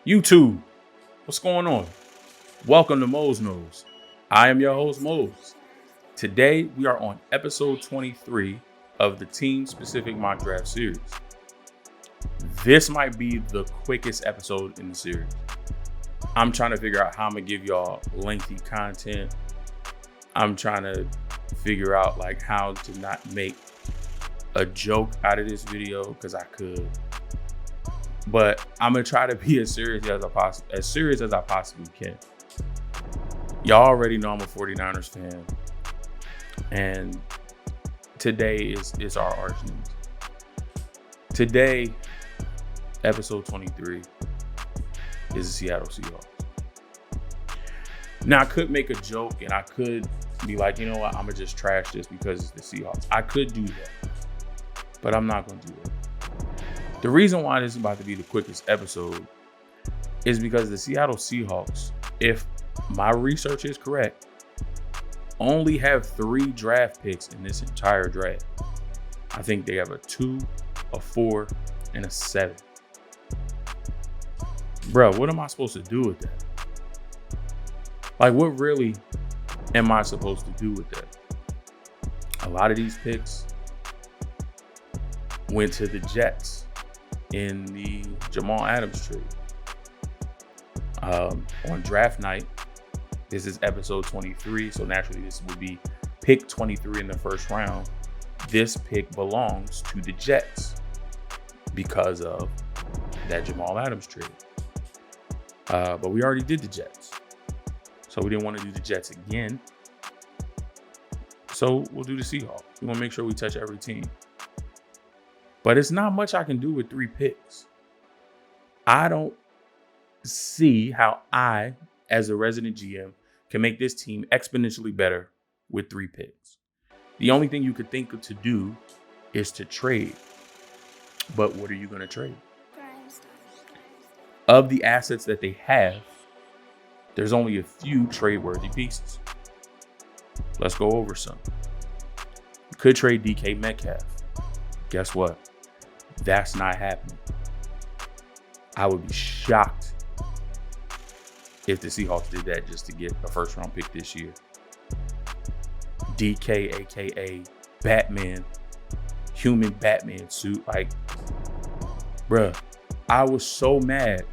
YouTube, what's going on? Welcome to Mose Knows. I am your host, Mose. Today, we are on episode 23 of the team-specific mock draft series. This might be the quickest episode in the series. I'm trying to figure out how I'm gonna give y'all lengthy content. I'm trying to figure out how to not make a joke out of this video because I could. But I'm gonna try to be as serious as I possibly can. Y'all already know I'm a 49ers fan, and today is our arch news. Today, episode 23, is the Seattle Seahawks. Now I could make a joke and I could be like, you know what, I'm gonna just trash this because it's the Seahawks. I could do that, but I'm not gonna do that. The reason why this is about to be the quickest episode is because the Seattle Seahawks, if my research is correct, only have 3 draft picks in this entire draft. I think they have a 2, a 4, and a 7. Bro, what am I supposed to do with that? What really am I supposed to do with that? A lot of these picks went to the Jets in the Jamal Adams trade. On draft night, this is episode 23, so naturally this would be pick 23 in the first round. This pick belongs to the Jets because of that Jamal Adams trade. But we already did the Jets, so we didn't want to do the Jets again. So we'll do the Seahawks. We want to make sure we touch every team. But it's not much I can do with 3 picks. I don't see how I, as a resident GM, can make this team exponentially better with 3 picks. The only thing you could think of to do is to trade. But what are you going to trade? Of the assets that they have, there's only a few trade-worthy pieces. Let's go over some. You could trade DK Metcalf. Guess what? That's not happening. I would be shocked if the Seahawks did that just to get a first-round pick this year. DK, aka Batman, human Batman suit. Bruh, I was so mad.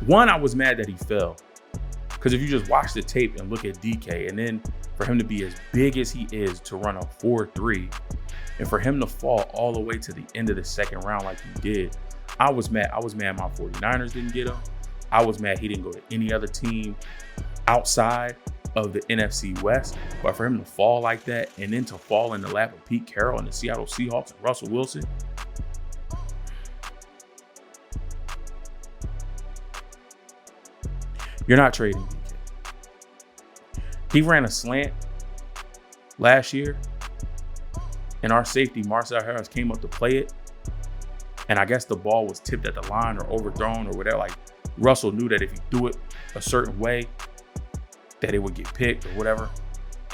One, I was mad that he fell. Because if you just watch the tape and look at DK, and then for him to be as big as he is to run a 4.3, and for him to fall all the way to the end of the second round like he did, I was mad. I was mad my 49ers didn't get him. I was mad he didn't go to any other team outside of the NFC West. But for him to fall like that and then to fall in the lap of Pete Carroll and the Seattle Seahawks and Russell Wilson, you're not trading DK. He ran a slant last year, and our safety, Marcel Harris, came up to play it. And I guess the ball was tipped at the line or overthrown or whatever. Russell knew that if he threw it a certain way, that it would get picked or whatever.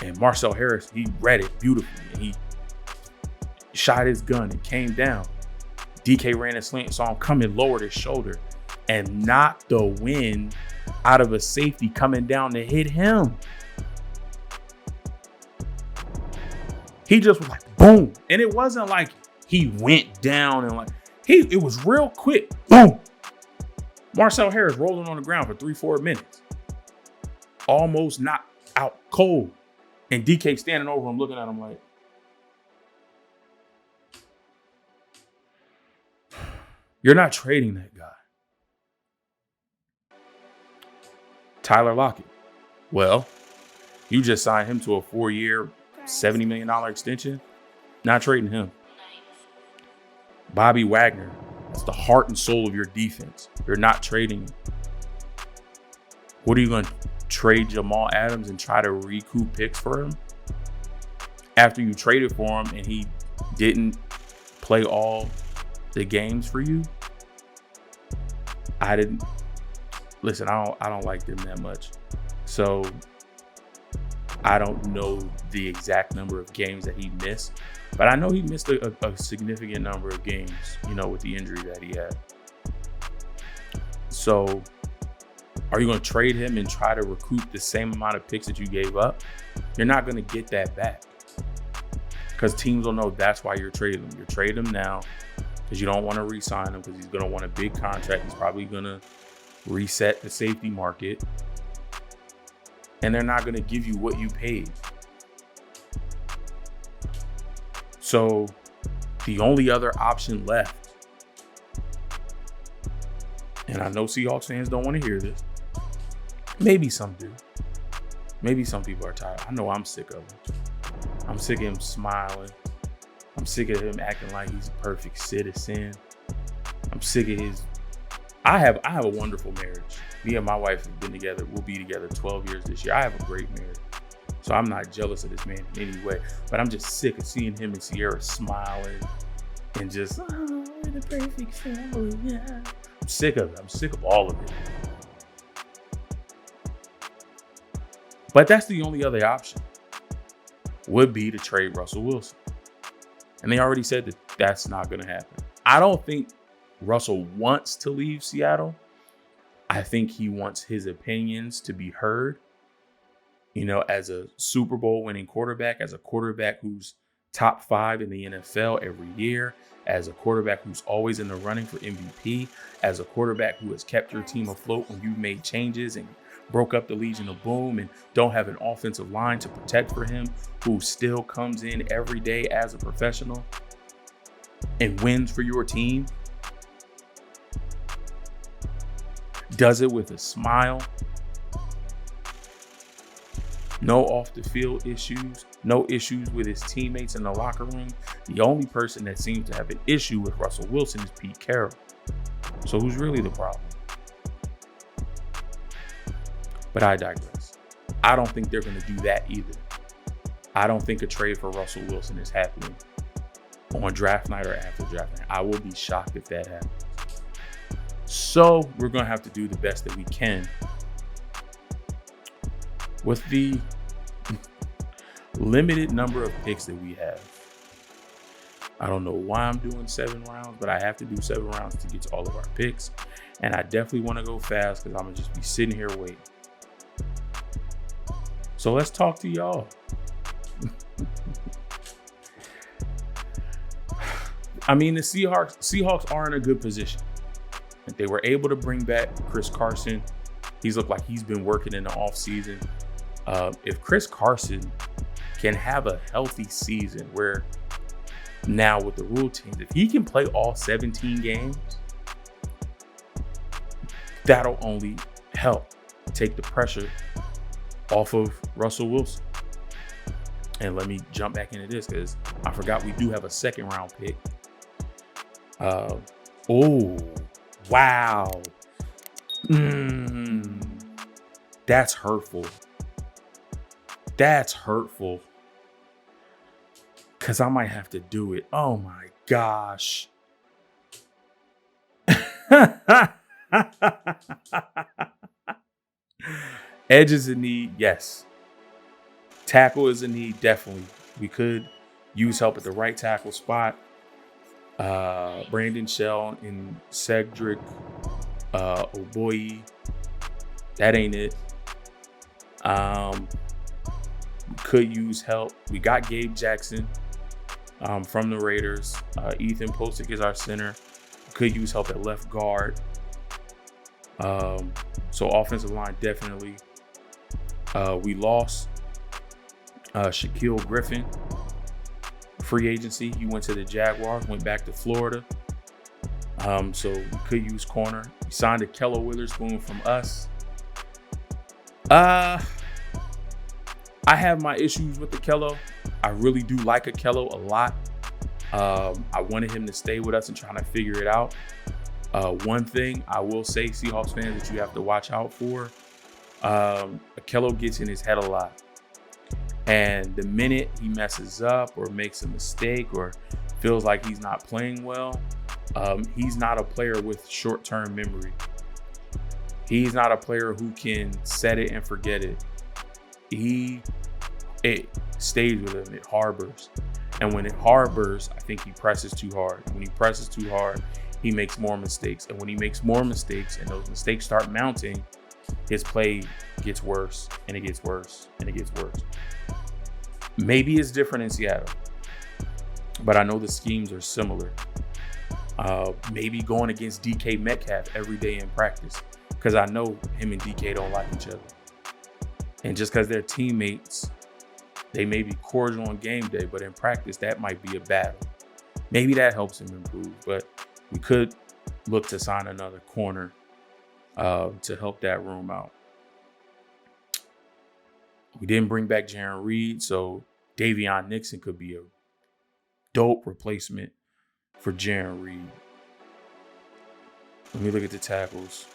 And Marcel Harris, he read it beautifully. And he shot his gun and came down. DK ran a slant, saw him coming, lowered his shoulder, and knocked the wind out of a safety coming down to hit him. He just was like, boom. And it wasn't like he went down and it was real quick. Boom. Marcel Harris rolling on the ground for 3-4 minutes. Almost knocked out cold. And DK standing over him looking at him like, you're not trading that guy. Tyler Lockett. Well, you just signed him to a 4-year, $70 million extension. Not trading him. Bobby Wagner. That's the heart and soul of your defense. You're not trading him. What are you going to trade Jamal Adams and try to recoup picks for him? After you traded for him and he didn't play all the games for you? I don't like them that much. So I don't know the exact number of games that he missed, but I know he missed a significant number of games, with the injury that he had. So Are you going to trade him and try to recoup the same amount of picks that you gave up? You're not going to get that back because teams will know that's why you're trading him. You're trading him now because you don't want to re-sign him because he's going to want a big contract. He's probably going to reset the safety market, and they're not going to give you what you paid. So the only other option left, and I know Seahawks fans don't want to hear this. Maybe some do. Maybe some people are tired. I know I'm sick of him. I'm sick of him smiling. I'm sick of him acting like he's a perfect citizen. I'm sick of his. I have a wonderful marriage. Me and my wife have been together. We'll be together 12 years this year. I have a great marriage. So I'm not jealous of this man in any way. But I'm just sick of seeing him and Ciara smiling and just, oh, we're the perfect family. Yeah. I'm sick of it. I'm sick of all of it. But that's the only other option would be to trade Russell Wilson. And they already said that that's not going to happen. I don't think Russell wants to leave Seattle. I think he wants his opinions to be heard. You know, as a Super Bowl winning quarterback, as a quarterback who's top 5 in the NFL every year, as a quarterback who's always in the running for MVP, as a quarterback who has kept your team afloat when you made changes and broke up the Legion of Boom and don't have an offensive line to protect for him, who still comes in every day as a professional and wins for your team, does it with a smile, no off the field issues, no issues with his teammates in the locker room. The only person that seems to have an issue with Russell Wilson is Pete Carroll. So who's really the problem? But I digress. I don't think they're going to do that either. I don't think a trade for Russell Wilson is happening on draft night or after draft night. I will be shocked if that happens. So we're going to have to do the best that we can with the limited number of picks that we have. I don't know why I'm doing 7 rounds, but I have to do 7 rounds to get to all of our picks. And I definitely want to go fast because I'm going to just be sitting here waiting. So let's talk to y'all. I mean, the Seahawks are in a good position. They were able to bring back Chris Carson. He's looked like he's been working in the offseason. If Chris Carson can have a healthy season where now with the rule change, if he can play all 17 games, that'll only help take the pressure off of Russell Wilson. And let me jump back into this because I forgot we do have a 2nd round pick. Oh, wow. That's hurtful. That's hurtful. Because I might have to do it. Oh my gosh. Edge is a need, yes. Tackle is a need, definitely. We could use help at the right tackle spot. Brandon Shell and Cedric Oboye. That ain't it. We could use help. We got Gabe Jackson from the Raiders. Ethan Posick is our center. We could use help at left guard. So offensive line, definitely. We lost Shaquille Griffin, free agency. He went to the Jaguars, went back to Florida. So we could use corner. We signed a Kello Witherspoon from us. I have my issues with the Kello. I really do like a Kello a lot. I wanted him to stay with us and trying to figure it out. One thing I will say, Seahawks fans, that you have to watch out for, Kello gets in his head a lot. And the minute he messes up or makes a mistake or feels like he's not playing well, he's not a player with short-term memory. He's not a player who can set it and forget it. It stays with him. It harbors. And when it harbors, I think he presses too hard. When he presses too hard, he makes more mistakes. And when he makes more mistakes and those mistakes start mounting, his play gets worse and it gets worse and it gets worse. Maybe it's different in Seattle, but I know the schemes are similar. Maybe going against DK Metcalf every day in practice, because I know him and DK don't like each other. And just because they're teammates, they may be cordial on game day, but in practice, that might be a battle. Maybe that helps him improve, but we could look to sign another corner to help that room out. We didn't bring back Jaron Reed, so Davion Nixon could be a dope replacement for Jaron Reed. Let me look at the tackles.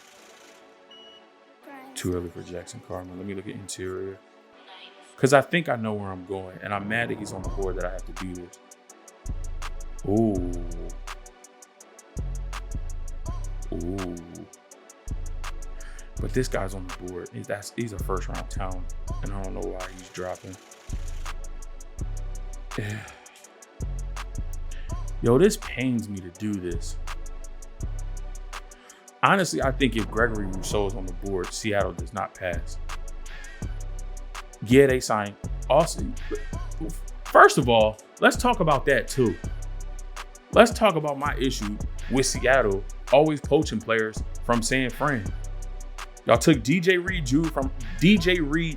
Too early for Jackson Carmen. Let me look at interior. Because I think I know where I'm going, and I'm mad that he's on the board that I have to do this. Ooh. But this guy's on the board. He's a first round talent, and I don't know why he's dropping. Yo, this pains me to do this. Honestly, I think if Gregory Rousseau is on the board, Seattle does not pass. Yeah, they signed Austin. First of all, let's talk about that too. Let's talk about my issue with Seattle always poaching players from San Fran. Y'all took DJ Reed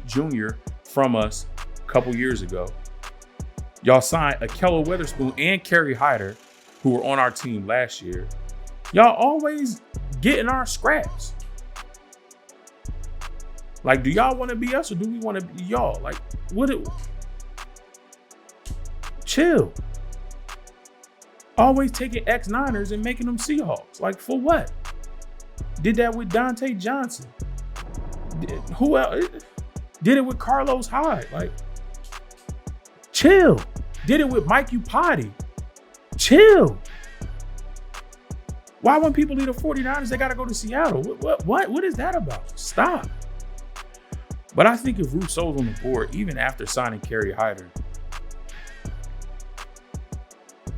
Jr. from us a couple years ago. Y'all signed Akello Witherspoon and Kerry Hyder, who were on our team last year. Y'all always getting our scraps. Like, do y'all want to be us or do we want to be y'all? Like, chill. Always taking X-Niners and making them Seahawks. Like, for what? Did that with Dante Johnson. Who else? Did it with Carlos Hyde. Like, chill. Did it with Mike Upati. Chill. Why when people leave the 49ers, they got to go to Seattle? What is that about? Stop. But I think if Rousseau's on the board, even after signing Kerry Hyder,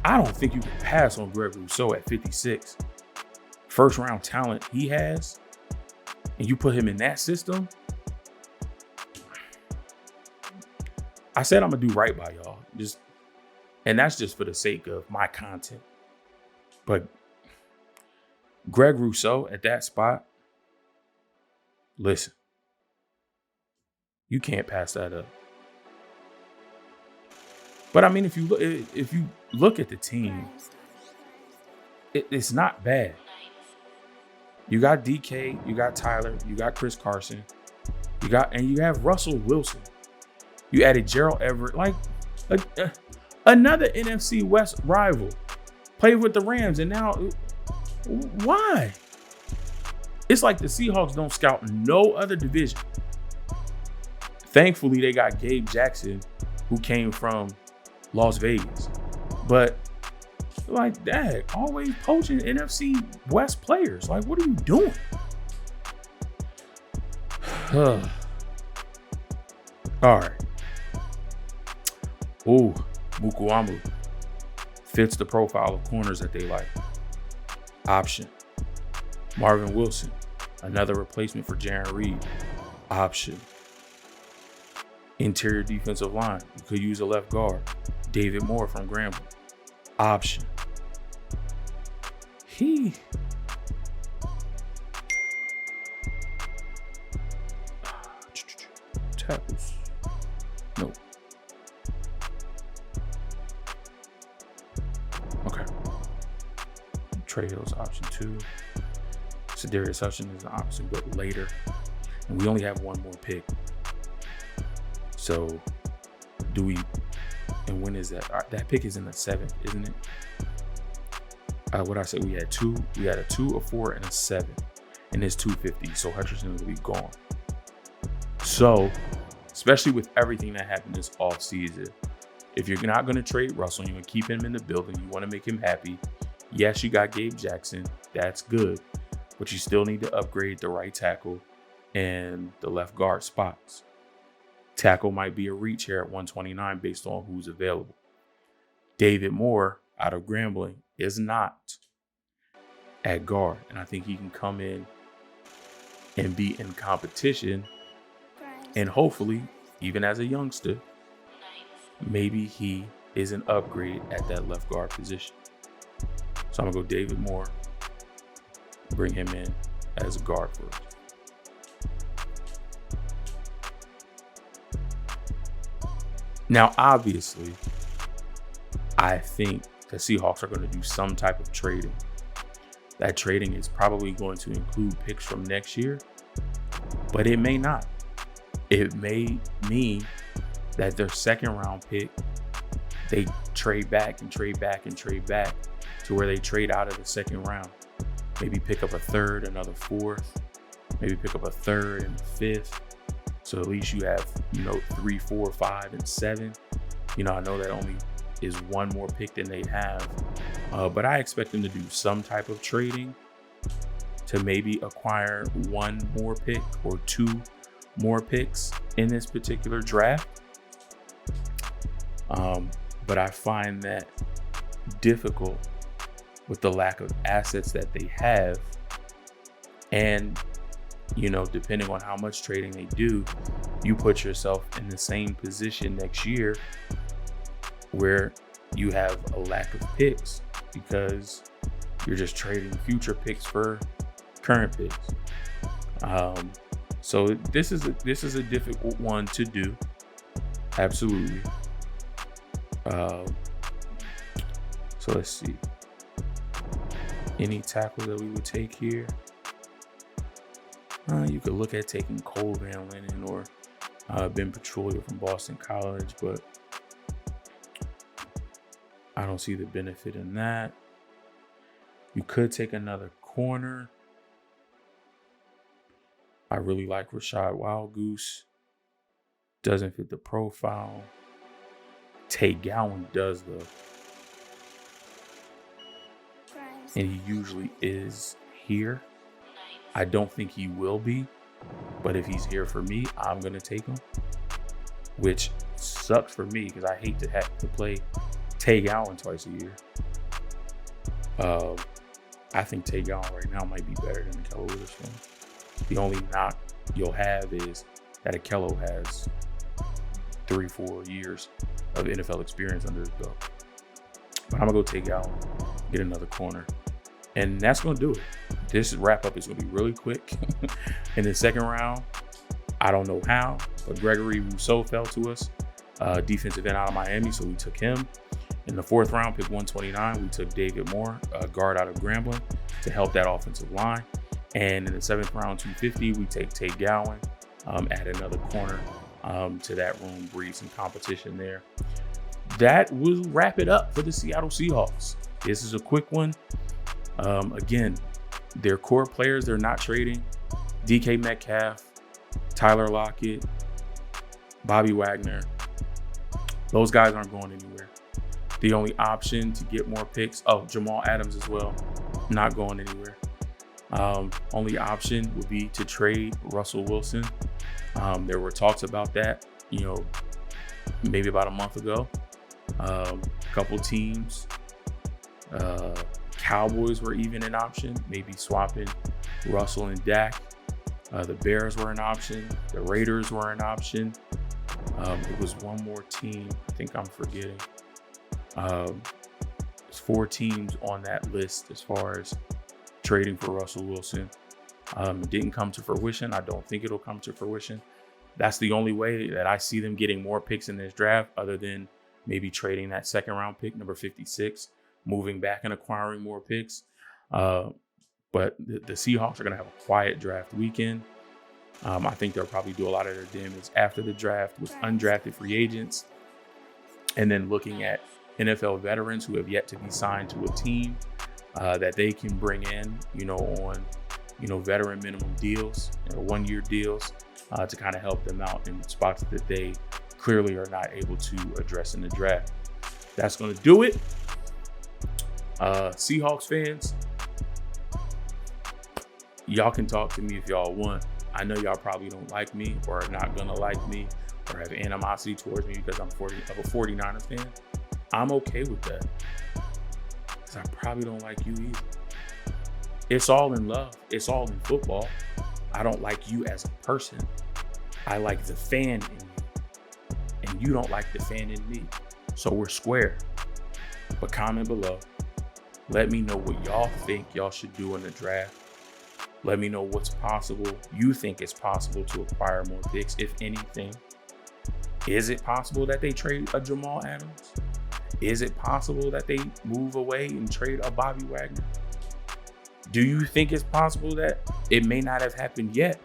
I don't think you can pass on Greg Rousseau at 56. First round talent he has, and you put him in that system. I said I'm gonna do right by y'all. And that's just for the sake of my content. But Greg Rousseau at that spot, listen, you can't pass that up. But I mean, if you look at the team, it's not bad. You got DK, you got Tyler, you got Chris Carson, you have Russell Wilson. You added Gerald Everett, like another NFC West rival. Played with the Rams, and now why? It's like the Seahawks don't scout no other division. Thankfully, they got Gabe Jackson, who came from Las Vegas. But like that, always poaching NFC West players. Like, what are you doing? All right. Ooh, Mukuamu fits the profile of corners that they like. Option. Marvin Wilson, another replacement for Jaron Reed. Option. Interior defensive line. You could use a left guard. David Moore from Grambling. Option. Tackles. No. Okay. Trey Hill's option 2. Sedarius Hutchin is an option, but later. And we only have one more pick. So, and when is that? That pick is in the 7th, isn't it? What I said, we had 2. We had a 2, a 4, and a 7. And it's 250. So Hutchinson will be gone. So, especially with everything that happened this offseason, if you're not going to trade Russell, you want to keep him in the building, you want to make him happy. Yes, you got Gabe Jackson. That's good. But you still need to upgrade the right tackle and the left guard spots. Tackle might be a reach here at 129 based on who's available. David Moore out of Grambling is not at guard. And I think he can come in and be in competition. And hopefully, even as a youngster, maybe he is an upgrade at that left guard position. So I'm going to go David Moore, bring him in as a guard for us. Now, obviously, I think the Seahawks are going to do some type of trading. That trading is probably going to include picks from next year, but it may not. It may mean that their second round pick, they trade back and trade back and trade back to where they trade out of the second round. Maybe pick up a third, another fourth, maybe pick up a third and a fifth. So at least you have, 3, 4, 5, and 7. I know that only is one more pick than they have. But I expect them to do some type of trading to maybe acquire one more pick or two more picks in this particular draft. But I find that difficult with the lack of assets that they have. And, depending on how much trading they do, you put yourself in the same position next year where you have a lack of picks because you're just trading future picks for current picks. So this is a difficult one to do. Absolutely. So let's see. Any tackle that we would take here? You could look at taking Cole Van Lennon or Ben Petrolia from Boston College, but I don't see the benefit in that. You could take another corner. I really like Rashad Wildgoose. Doesn't fit the profile. Tay Gowan does though. And he usually is here. I don't think he will be, but if he's here for me, I'm going to take him, which sucks for me because I hate to have to play Tay Gowan twice a year. I think Tay Gowan right now might be better than Akello Witherspoon. The only knock you'll have is that Akello has 3-4 years of NFL experience under his belt. But I'm going to go Tay Gowan, get another corner. And that's going to do it. This wrap up is going to be really quick. In the second round, I don't know how, but Gregory Rousseau fell to us. Defensive end out of Miami, so we took him. In the fourth round, pick 129, we took David Moore, a guard out of Grambling, to help that offensive line. And in the seventh round, 250, we take Tay Gowan, add another corner to that room, breed some competition there. That will wrap it up for the Seattle Seahawks. This is a quick one. Again, their core players, they're not trading. DK Metcalf, Tyler Lockett, Bobby Wagner. Those guys aren't going anywhere. The only option to get more picks, Jamal Adams as well, not going anywhere. Only option would be to trade Russell Wilson. There were talks about that, maybe about a month ago. A couple teams, Cowboys were even an option, maybe swapping Russell and Dak. The Bears were an option. The Raiders were an option. It was one more team. I think I'm forgetting. There's 4 teams on that list as far as trading for Russell Wilson. It didn't come to fruition. I don't think it'll come to fruition. That's the only way that I see them getting more picks in this draft, other than maybe trading that second round pick, number 56, moving back and acquiring more picks. But the Seahawks are going to have a quiet draft weekend. I think they'll probably do a lot of their damage after the draft with undrafted free agents, and then looking at NFL veterans who have yet to be signed to a team that they can bring in, on, veteran minimum deals or 1-year deals to kind of help them out in spots that they clearly are not able to address in the draft. That's going to do it. Seahawks fans, y'all can talk to me if y'all want. I know y'all probably don't like me or are not going to like me or have animosity towards me because I'm a 49er fan. I'm okay with that because I probably don't like you either. It's all in love. It's all in football. I don't like you as a person. I like the fan in you. And you don't like the fan in me. So we're square. But comment below. Let me know what y'all think y'all should do in the draft. Let me know what's possible. You think it's possible to acquire more picks, if anything. Is it possible that they trade a Jamal Adams? Is it possible that they move away and trade a Bobby Wagner? Do you think it's possible that it may not have happened yet,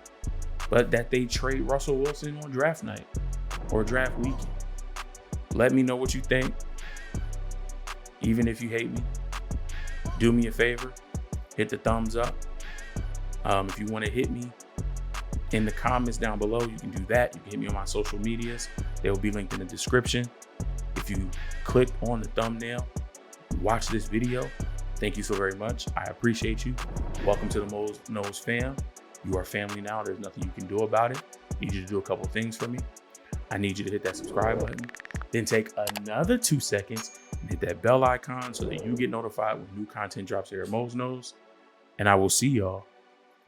but that they trade Russell Wilson on draft night or draft weekend? Let me know what you think. Even if you hate me, do me a favor, hit the thumbs up. If you want to hit me in the comments down below, you can do that. You can hit me on my social medias. They will be linked in the description. If you click on the thumbnail, watch this video, thank you so very much. I appreciate you. Welcome to the Mose Knows fam. You are family now. There's nothing you can do about it. I need you to do a couple things for me. I need you to hit that subscribe button. Then take another 2 seconds and hit that bell icon so that you get notified when new content drops here at Mose Knows. And I will see y'all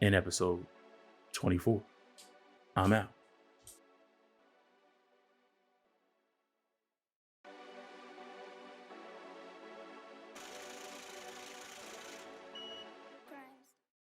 in episode 24. I'm out.